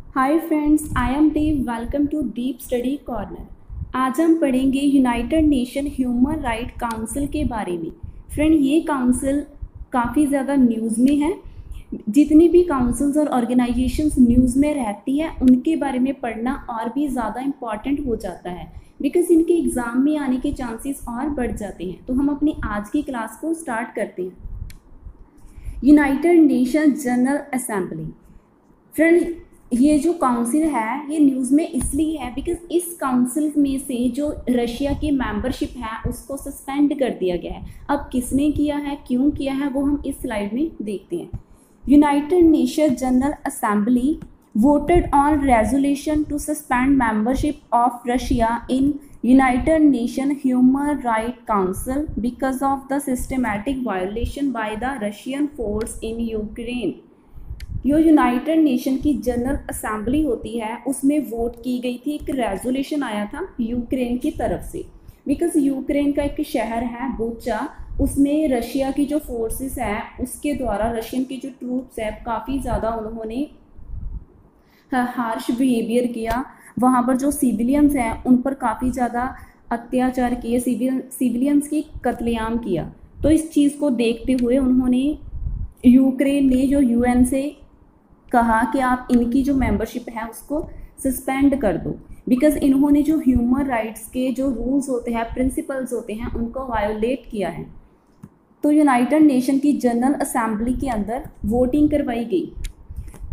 Hi friends, I am Dev. Welcome to deep study corner. आज हम पढ़ेंगे united nation human right council के बारे में। फ्रेंड, ये काउंसिल काफ़ी ज़्यादा न्यूज़ में है। जितनी भी काउंसिल्स और ऑर्गेनाइजेशंस न्यूज़ में रहती है उनके बारे में पढ़ना और भी ज़्यादा इम्पॉर्टेंट हो जाता है, बिकॉज इनके एग्ज़ाम में आने के चांसेस और बढ़ जाते हैं। तो हम अपनी आज की क्लास को स्टार्ट करते हैं। United nation general assembly. Friend, ये जो काउंसिल है ये न्यूज़ में इसलिए है बिकॉज इस काउंसिल में से जो रशिया की मेंबरशिप है उसको सस्पेंड कर दिया गया है। अब किसने किया है, क्यों किया है, वो हम इस स्लाइड में देखते हैं। United nation general assembly voted on resolution to suspend membership of Russia in United Nations Human Rights Council because of the systematic violation by the Russian force in Ukraine। जो यूनाइटेड नेशन की general assembly होती है उसमें vote की गई थी, एक resolution आया था यूक्रेन की तरफ से। बिकॉज यूक्रेन का एक शहर है बुचा, उसमें रशिया की जो फोर्सेस है उसके द्वारा रशियन की जो ट्रूप्स है काफ़ी ज़्यादा उन्होंने हार्श बिहेवियर किया। वहाँ पर जो सिविलियंस हैं उन पर काफ़ी ज़्यादा अत्याचार किए, सिविलियंस की कत्लेआम किया। तो इस चीज़ को देखते हुए उन्होंने यूक्रेन ने जो यूएन से कहा कि आप इनकी जो मेंबरशिप है उसको सस्पेंड कर दो, बिकॉज इन्होंने जो ह्यूमन राइट्स के जो रूल्स होते हैं, प्रिंसिपल्स होते हैं, उनको वायोलेट किया है। तो यूनाइटेड नेशन की जनरल असेंबली के अंदर वोटिंग करवाई गई।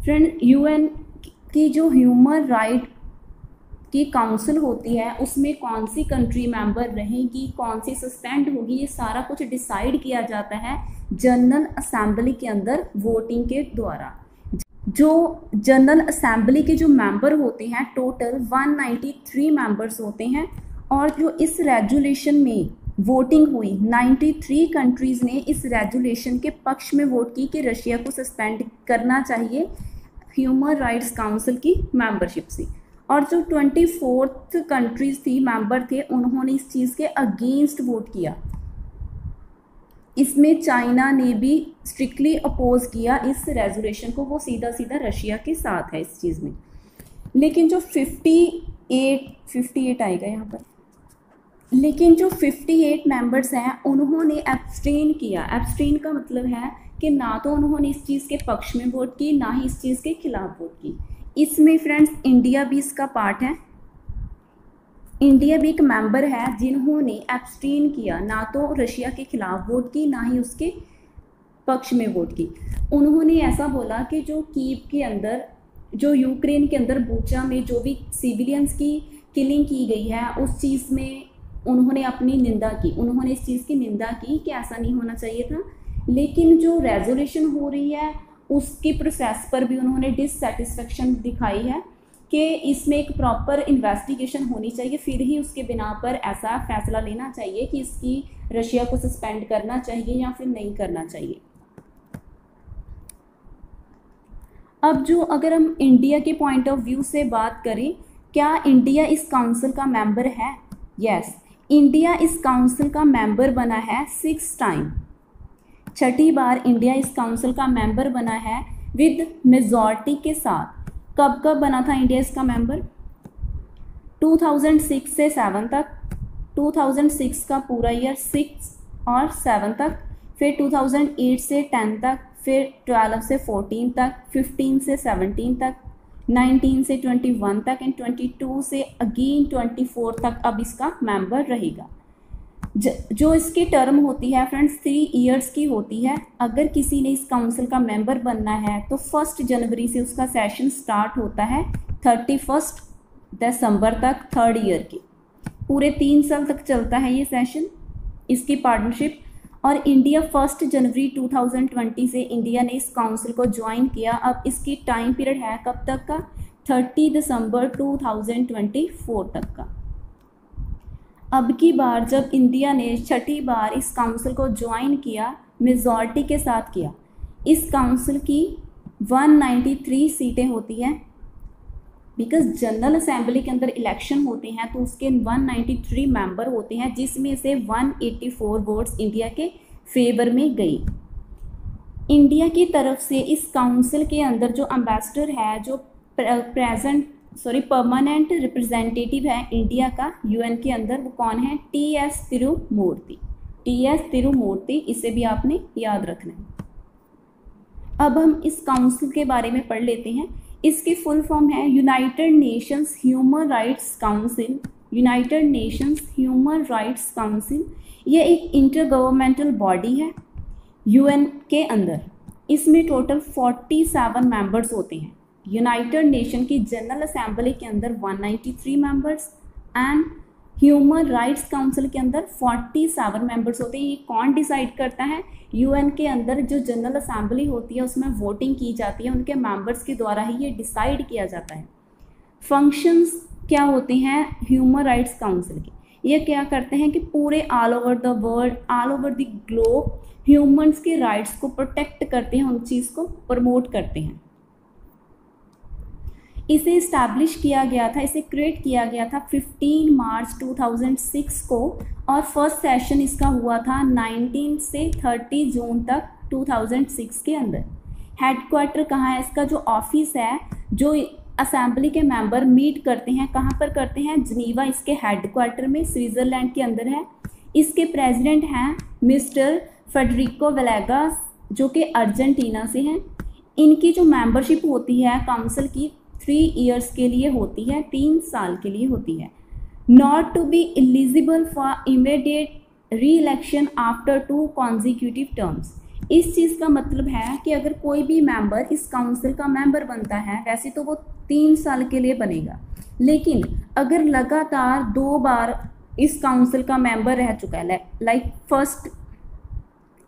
फ्रेंड, यूएन की जो ह्यूमन राइट की काउंसिल होती है उसमें कौन सी कंट्री मेंबर रहेगी, कौन सी सस्पेंड होगी, ये सारा कुछ डिसाइड किया जाता है जनरल असेंबली के अंदर वोटिंग के द्वारा। जो जनरल असेंबली के जो मेंबर होते हैं टोटल 193 मेंबर्स होते हैं, और जो इस रेजुलेशन में वोटिंग हुई 93 कंट्रीज़ ने इस रेजुलेशन के पक्ष में वोट की कि रशिया को सस्पेंड करना चाहिए ह्यूमन राइट्स काउंसिल की मेंबरशिप से। और जो 24th कंट्रीज़ थी मेंबर थे उन्होंने इस चीज़ के अगेंस्ट वोट किया। इसमें चाइना ने भी स्ट्रिक्टली अपोज किया इस रेजोल्यूशन को, वो सीधा सीधा रशिया के साथ है इस चीज़ में। लेकिन जो 58 आएगा यहाँ पर, लेकिन जो 58 मेंबर्स हैं उन्होंने एब्सटेन किया। एब्सटेन का मतलब है कि ना तो उन्होंने इस चीज़ के पक्ष में वोट की, ना ही इस चीज़ के खिलाफ वोट की। इसमें फ्रेंड्स इंडिया भी इसका पार्ट है। इंडिया भी एक मेंबर है जिन्होंने एब्सटेन किया, ना तो रशिया के खिलाफ वोट की ना ही उसके पक्ष में वोट की। उन्होंने ऐसा बोला कि जो कीव के अंदर, जो यूक्रेन के अंदर बुचा में जो भी सिविलियंस की किलिंग की गई है उस चीज़ में उन्होंने अपनी निंदा की। उन्होंने इस चीज़ की निंदा की कि ऐसा नहीं होना चाहिए था। लेकिन जो रेजोल्यूशन हो रही है उसकी प्रोसेस पर भी उन्होंने डिससेटिस्फेक्शन दिखाई है कि इसमें एक प्रॉपर इन्वेस्टिगेशन होनी चाहिए, फिर ही उसके बिना पर ऐसा फैसला लेना चाहिए कि इसकी रशिया को सस्पेंड करना चाहिए या फिर नहीं करना चाहिए। अब जो अगर हम इंडिया के पॉइंट ऑफ व्यू से बात करें, क्या इंडिया इस काउंसिल का मेंबर है? यस, इंडिया इस काउंसिल का मेंबर बना है 6 टाइम। 6ठी बार इंडिया इस काउंसिल का मेंबर बना है विद मेजॉरिटी के साथ। कब कब बना था इंडिया इसका मेंबर? 2006 से 7 तक, 2006 का पूरा ईयर 6 और 7 तक, फिर 2008 से 10 तक, फिर 12 से 14 तक, 15 से 17 तक, 19 से 21 तक एंड 22 से अगेन 24 तक अब इसका मेंबर रहेगा। जो इसकी टर्म होती है फ्रेंड्स 3 इयर्स की होती है। अगर किसी ने इस काउंसिल का मेंबर बनना है तो 1 जनवरी से उसका सेशन स्टार्ट होता है 31 दिसंबर तक 3rd ईयर के। पूरे 3 साल तक चलता है ये सेशन, इसकी पार्टनरशिप। और इंडिया 1 जनवरी 2020 से इंडिया ने इस काउंसिल को ज्वाइन किया। अब इसकी टाइम पीरियड है कब तक का? 30 दिसंबर 2024 तक का। अब की बार जब इंडिया ने 6ठी बार इस काउंसिल को ज्वाइन किया, मेजॉरिटी के साथ किया। इस काउंसिल की 193 सीटें होती हैं, बिकॉज जनरल असेंबली के अंदर इलेक्शन होते हैं तो उसके 193 मेंबर होते हैं, जिसमें से 184 वोट्स इंडिया के फेवर में गई। इंडिया की तरफ से इस काउंसिल के अंदर जो एम्बेसडर है, जो परमानेंट रिप्रेजेंटेटिव है इंडिया का यूएन के अंदर, वो कौन है? टी.एस. तिरुमूर्ति। टी.एस. तिरुमूर्ति, इसे भी आपने याद रखना है। अब हम इस काउंसिल के बारे में पढ़ लेते हैं। इसकी फुल फॉर्म है United Nations human rights council. United Nations human rights council ये एक इंटर गवर्नमेंटल बॉडी है यूएन के अंदर। इसमें टोटल 47 मेंबर्स होते हैं। यूनाइटेड नेशन की जनरल असेंबली के अंदर 193 members and human rights council के अंदर 47 मेंबर्स होते हैं। ये कौन डिसाइड करता है? यूएन के अंदर जो जनरल असेंबली होती है उसमें वोटिंग की जाती है, उनके मेंबर्स के द्वारा ही ये डिसाइड किया जाता है। फंक्शंस क्या होते हैं ह्यूमन राइट्स काउंसिल के? ये क्या करते हैं कि पूरे all over the world, all over the globe humans के राइट्स को प्रोटेक्ट करते हैं, उन चीज़ को प्रमोट करते हैं। इसे इस्टेब्लिश किया गया था, इसे क्रिएट किया गया था 15 मार्च 2006 को, और फर्स्ट सेशन इसका हुआ था 19 से 30 जून तक 2006 के अंदर। हेडक्वार्टर कहाँ है इसका? जो ऑफिस है, जो असेंबली के मेंबर मीट करते हैं, कहाँ पर करते हैं? जिनीवा इसके हेडक्वार्टर में, स्विट्ज़रलैंड के अंदर है। इसके प्रेसिडेंट हैं मिस्टर फेडरिको वेलेगास, जो कि अर्जेंटीना से हैं। इनकी जो मेंबरशिप होती है काउंसिल की 3 ईयर्स के लिए होती है, 3 साल के लिए होती है। Not to be eligible for immediate reelection after 2 consecutive terms. इस चीज़ का मतलब है कि अगर कोई भी मेंबर इस काउंसिल का मेंबर बनता है, वैसे तो वो 3 साल के लिए बनेगा, लेकिन अगर लगातार 2 बार इस काउंसिल का मेंबर रह चुका है, लाइक फर्स्ट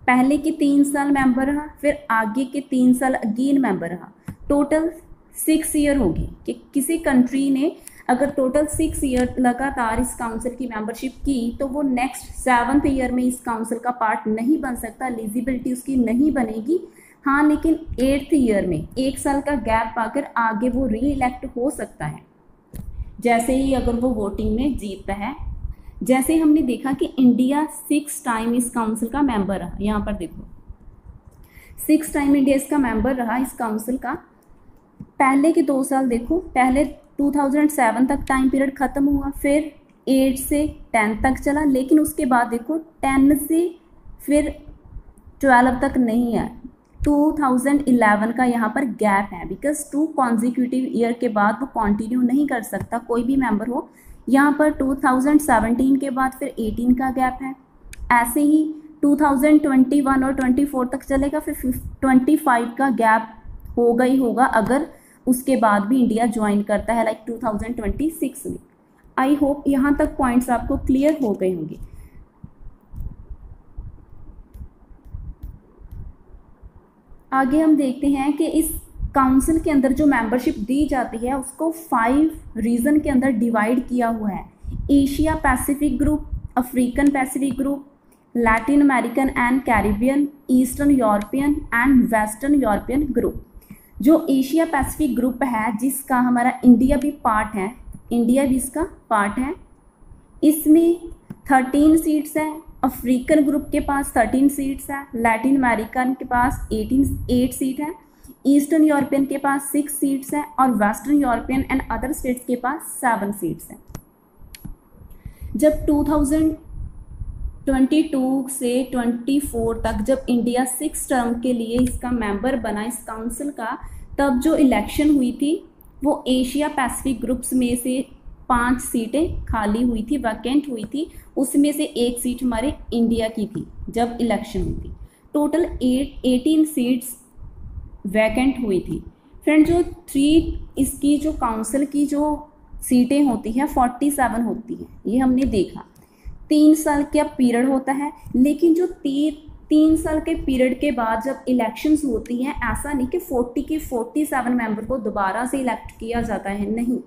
पहले के 3 साल मेंबर रहा, फिर आगे के 3 साल अगेन मेंबर रहा, टोटल 6 ईयर होगी कि किसी कंट्री ने अगर टोटल 6 ईयर लगातार इस काउंसिल की मेंबरशिप की, तो वो नेक्स्ट 7th ईयर में इस काउंसिल का पार्ट नहीं बन सकता, एलिजिबिलिटी उसकी नहीं बनेगी। हाँ, लेकिन 8th ईयर में 1 साल का गैप पाकर आगे वो री इलेक्ट हो सकता है, जैसे ही अगर वो वोटिंग में जीतता है। जैसे हमने देखा कि इंडिया 6 टाइम इस काउंसिल का मेंबर रहा, यहाँ पर देखो 6 टाइम इंडिया इसका मेंबर रहा इस काउंसिल का। पहले के 2 साल देखो, पहले 2007 तक टाइम पीरियड ख़त्म हुआ, फिर 8 से 10 तक चला, लेकिन उसके बाद देखो 10 से फिर 12 तक नहीं है, 2011 का यहाँ पर गैप है, बिकॉज 2 कॉन्जिक्यूटिव ईयर के बाद वो कंटिन्यू नहीं कर सकता कोई भी मेंबर हो। यहाँ पर 2017 के बाद फिर 18 का गैप है, ऐसे ही 2021 और 24 तक चलेगा, फिर 25 का गैप होगा ही होगा अगर उसके बाद भी इंडिया ज्वाइन करता है, लाइक 2026 में। आई होप यहाँ तक पॉइंट्स आपको क्लियर हो गए होंगे। आगे हम देखते हैं कि इस काउंसिल के अंदर जो मेंबरशिप दी जाती है उसको 5 रीजन के अंदर डिवाइड किया हुआ है। Asia Pacific group, African Pacific group, Latin American and Caribbean, eastern European and western European group. जो एशिया पैसिफिक ग्रुप है, जिसका हमारा इंडिया भी पार्ट है, इंडिया भी इसका पार्ट है, इसमें 13 सीट्स हैं। अफ्रीकन ग्रुप के पास 13 सीट्स है, लैटिन अमेरिकन के पास 8 सीट है, ईस्टर्न यूरोपियन के पास 6 सीट्स हैं, और western European and other states के पास 7 सीट्स हैं। जब 2022 से 24 तक जब इंडिया 6 टर्म के लिए इसका मेंबर बना इस काउंसिल का, तब जो इलेक्शन हुई थी वो एशिया पैसिफिक ग्रुप्स में से 5 सीटें खाली हुई थी, वैकेंट हुई थी, उसमें से 1 सीट हमारे इंडिया की थी जब इलेक्शन हुई थी। टोटल 18 सीट्स वैकेंट हुई थी। फ्रेंड, जो 3 इसकी जो काउंसिल की जो सीटें होती हैं 47 होती हैं, ये हमने देखा। 3 साल का पीरियड होता है, लेकिन जो 3 साल के पीरियड के बाद जब इलेक्शंस होती हैं, ऐसा नहीं कि 40 के 47 मेंबर को दोबारा से इलेक्ट किया जाता है, नहीं।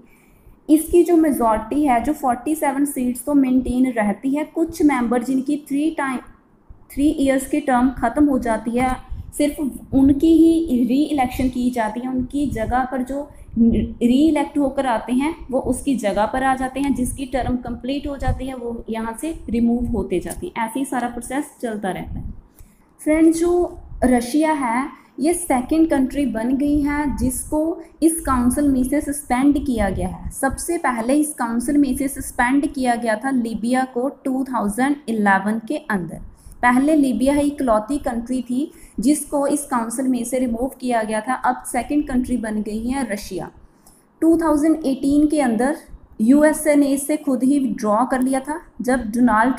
इसकी जो मेजॉरिटी है, जो 47 सीट्स तो मेंटेन रहती है। कुछ मेंबर जिनकी 3 ईयर्स की टर्म ख़त्म हो जाती है, सिर्फ उनकी ही री इलेक्शन की जाती है, उनकी जगह पर जो री इलेक्ट होकर आते हैं वो उसकी जगह पर आ जाते हैं, जिसकी टर्म कंप्लीट हो जाती है वो यहाँ से रिमूव होते जाती हैं। ऐसे ही सारा प्रोसेस चलता रहता है। फ्रेंड, जो रशिया है ये सेकंड कंट्री बन गई है जिसको इस काउंसिल में से सस्पेंड किया गया है। सबसे पहले इस काउंसिल में से सस्पेंड किया गया था लीबिया को 2011 के अंदर। पहले लीबिया ही इकलौती कंट्री थी जिसको इस काउंसिल में से रिमूव किया गया था। अब सेकंड कंट्री बन गई है रशिया। 2018 के अंदर यूएसए ने इससे खुद ही विड्रॉ कर लिया था जब डोनाल्ड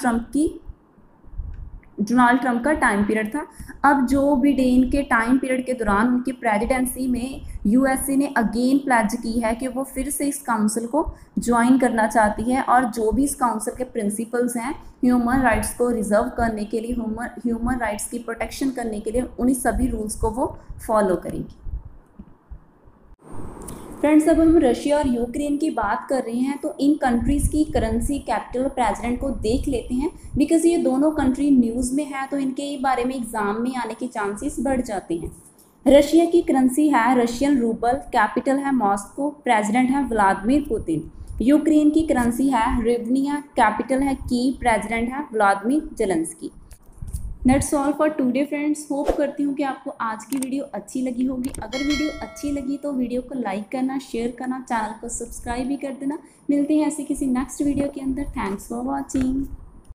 ट्रंप का टाइम पीरियड था। अब जो बिडेन के टाइम पीरियड के दौरान उनकी प्रेसिडेंसी में यूएसए ने अगेन प्लेज की है कि वो फिर से इस काउंसिल को ज्वाइन करना चाहती है और जो भी इस काउंसिल के प्रिंसिपल्स हैं ह्यूमन राइट्स को रिजर्व करने के लिए, ह्यूमन राइट्स की प्रोटेक्शन करने के लिए, उन्हीं सभी रूल्स को वो फॉलो करेंगी। फ्रेंड्स, अब हम रशिया और यूक्रेन की बात कर रहे हैं तो इन कंट्रीज़ की करेंसी, कैपिटल, प्रेसिडेंट को देख लेते हैं बिकॉज ये दोनों कंट्री न्यूज़ में है तो इनके बारे में एग्ज़ाम में आने के चांसेस बढ़ जाते हैं। रशिया की करेंसी है रशियन रूबल, कैपिटल है मॉस्को, प्रेसिडेंट है व्लादिमीर पुतिन। यूक्रेन की करेंसी है रिवनिया, कैपिटल है कीव, प्रेसिडेंट है Vladimir Zelensky. That's all for today friends. Hope करती हूँ कि आपको आज की वीडियो अच्छी लगी होगी। अगर वीडियो अच्छी लगी तो वीडियो को लाइक करना, शेयर करना, चैनल को सब्सक्राइब भी कर देना। मिलते हैं ऐसे किसी नेक्स्ट वीडियो के अंदर। Thanks for watching.